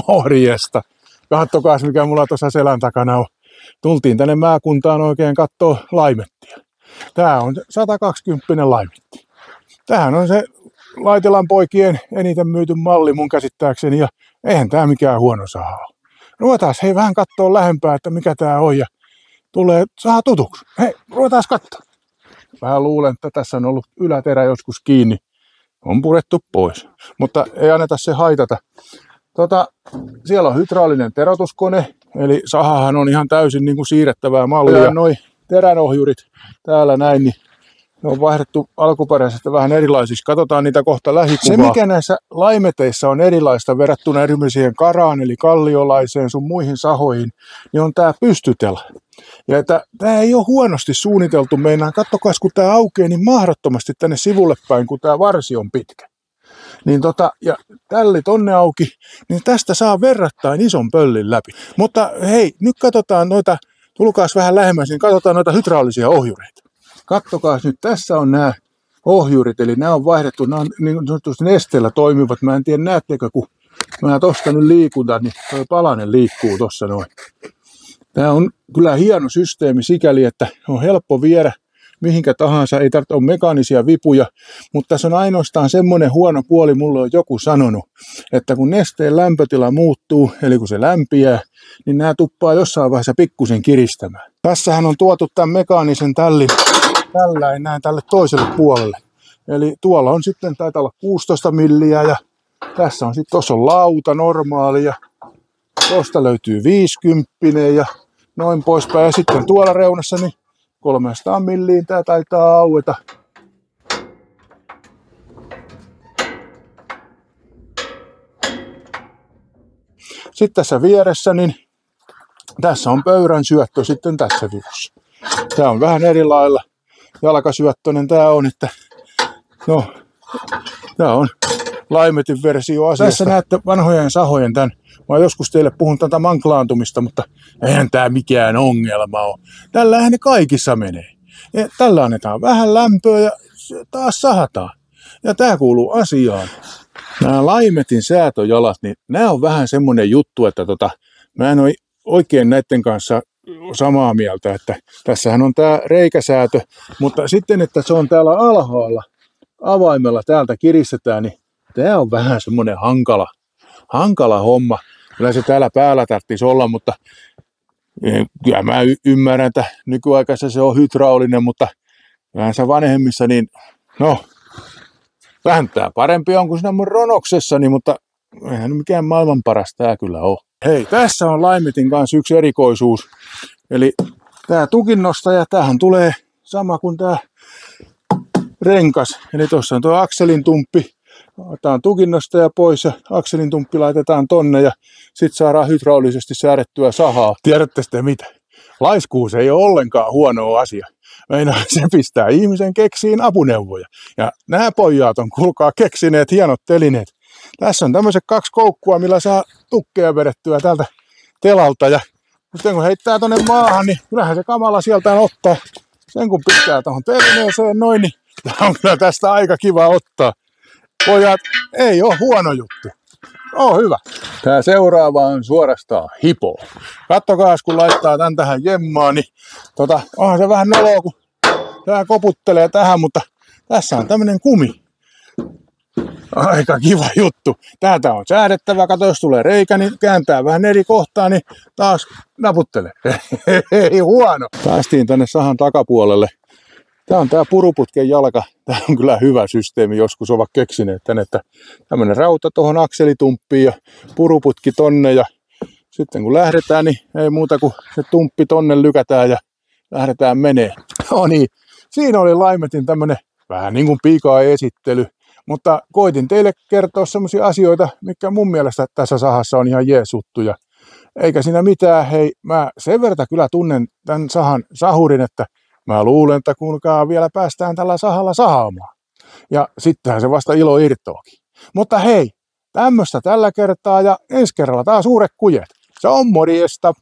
Morjesta. Kattokaas mikä mulla tuossa selän takana on. Tultiin tänne maakuntaan oikein kattoo laimettia. Tää on 120 laimetti. Tämähän on se Laitelan poikien eniten myyty malli mun käsittääkseni ja eihän tää mikään huono saha ole. Ruvetaan hei vähän kattoo lähempää, että mikä tää on ja tulee saha tutuksi. Hei, ruvetaan kattoo. Vähän luulen, että tässä on ollut yläterä joskus kiinni. On purettu pois, mutta ei anneta se haitata. Siellä on hydraulinen terotuskone, eli sahahan on ihan täysin niin kuin siirrettävää mallia. Noi teränohjurit täällä näin, niin ne on vaihdettu alkuperäisestä vähän erilaisiksi. Katsotaan niitä kohta lähikuvaa. Se mikä näissä laimeteissa on erilaista verrattuna esimerkiksi siihen karaan, eli kalliolaiseen sun muihin sahoihin, niin on tää pystytela. Ja tää ei ole huonosti suunniteltu meinaan. Kattokaa, kun tää aukeaa niin mahdottomasti tänne sivulle päin, kun tää varsi on pitkä. Niin ja tälli tonne auki, niin tästä saa verrattain ison pöllin läpi. Mutta hei, nyt katsotaan noita, tulkaas vähän lähemmäs, niin katsotaan noita hydraulisia ohjureita. Kattokaa nyt, tässä on nämä ohjurit, eli nämä on vaihdettu, nämä on niin sanotusti nesteellä toimivat. Mä en tiedä, näettekö, kun mä tosta nyt liikutan, niin toi palanen liikkuu tossa noin. Tämä on kyllä hieno systeemi sikäli, että on helppo viedä mihinkä tahansa, ei tarvitse olla mekaanisia vipuja, mutta tässä on ainoastaan semmoinen huono puoli, mulle on joku sanonut, että kun nesteen lämpötila muuttuu, eli kun se lämpiää, niin nämä tuppaa jossain vaiheessa pikkusen kiristämään. Tässähän on tuotu tämän mekaanisen tällin näin tälle toiselle puolelle. Eli tuolla on sitten, taitaa olla 16 milliä ja tässä on sitten, tuossa on lauta normaali ja tuosta löytyy 50 ja noin poispäin. Ja sitten tuolla reunassa niin 300 milliin tää taitaa aueta. Sitten tässä vieressä, niin tässä on pöyrän syöttö sitten tässä vivussa. Tää on vähän eri lailla jalkasyöttöinen tää on, että no, tää on laimetin versio asiasta. Tässä näette vanhojen sahojen tän. Mä oon joskus teille puhunut tätä manklaantumista, mutta eihän tää mikään ongelma ole. Tällähän ne kaikissa menee. Ja tällä annetaan vähän lämpöä ja taas sahataan. Ja tää kuuluu asiaan. Nämä laimetin säätöjalat, niin nämä on vähän semmonen juttu, että mä en ole oikein näiden kanssa samaa mieltä, että tässähän on tää reikäsäätö, mutta sitten, että se on täällä alhaalla avaimella täältä kiristetään, niin tää on vähän semmonen hankala homma. Kyllä se täällä päällä tarvitsisi olla, mutta kyllä mä ymmärrän, että nykyaikaisessa se on hydraulinen, mutta vähän se vanhemmissa, niin no, vähän tää parempi on kuin siinä mun Ronoksessani, mutta eihän mikään maailman paras tää kyllä ole. Hei, tässä on laimetin kanssa yksi erikoisuus. Eli tää tukinnostaja, tämähän tulee sama kuin tää renkas. Eli tuossa on tuo akselin tumppi. Otetaan tukinnostaja pois ja akselin tumppi laitetaan tonne ja sit saadaan hydraulisesti säädettyä sahaa. Tiedätte sitten mitä? Laiskuus ei ole ollenkaan huono asia. Meinaa se pistää ihmisen keksiin apuneuvoja. Ja nämä pojat on kuulkaa keksineet hienot telineet. Tässä on tämmöiset 2 koukkua, millä saa tukkeja vedettyä tältä telalta. Ja sitten kun heittää tonne maahan, niin kyllähän se kamala sieltä ottaa. Sen kun pistää tuohon telineeseen noin, niin tämä on kyllä tästä aika kiva ottaa. Pojat, ei ole huono juttu. Hyvä. Tää seuraava on suorastaan hipo. Kattokaas, kun laittaa tän tähän jemmaan, niin onhan se vähän noloa, kun tää koputtelee tähän, mutta tässä on tämmönen kumi. Aika kiva juttu. Täältä on säädettävä. Kato, jos tulee reikä, niin kääntää vähän eri kohtaa, niin taas naputtelee. Ei huono. Päästiin tänne sahan takapuolelle. Tämä on tämä puruputken jalka. Tämä on kyllä hyvä systeemi. Joskus ovat keksineet tänne, että tämmöinen rauta tuohon akselitumppiin ja puruputki tonne. Ja sitten kun lähdetään, niin ei muuta kuin se tumppi tonne lykätään ja lähdetään menee. No niin, siinä oli laimetin tämmöinen vähän niin kuin pika-esittely. Mutta koitin teille kertoa semmoisia asioita, mikä mun mielestä tässä sahassa on ihan jeesuttuja. Eikä siinä mitään. Hei, mä sen verran kyllä tunnen tämän sahurin, että mä luulen, että kuulkaa vielä päästään tällä sahalla sahaamaan. Ja sittenhän se vasta ilo irtoakin. Mutta hei, tämmöistä tällä kertaa ja ensi kerralla taas uudet kujet. Se on morjesta!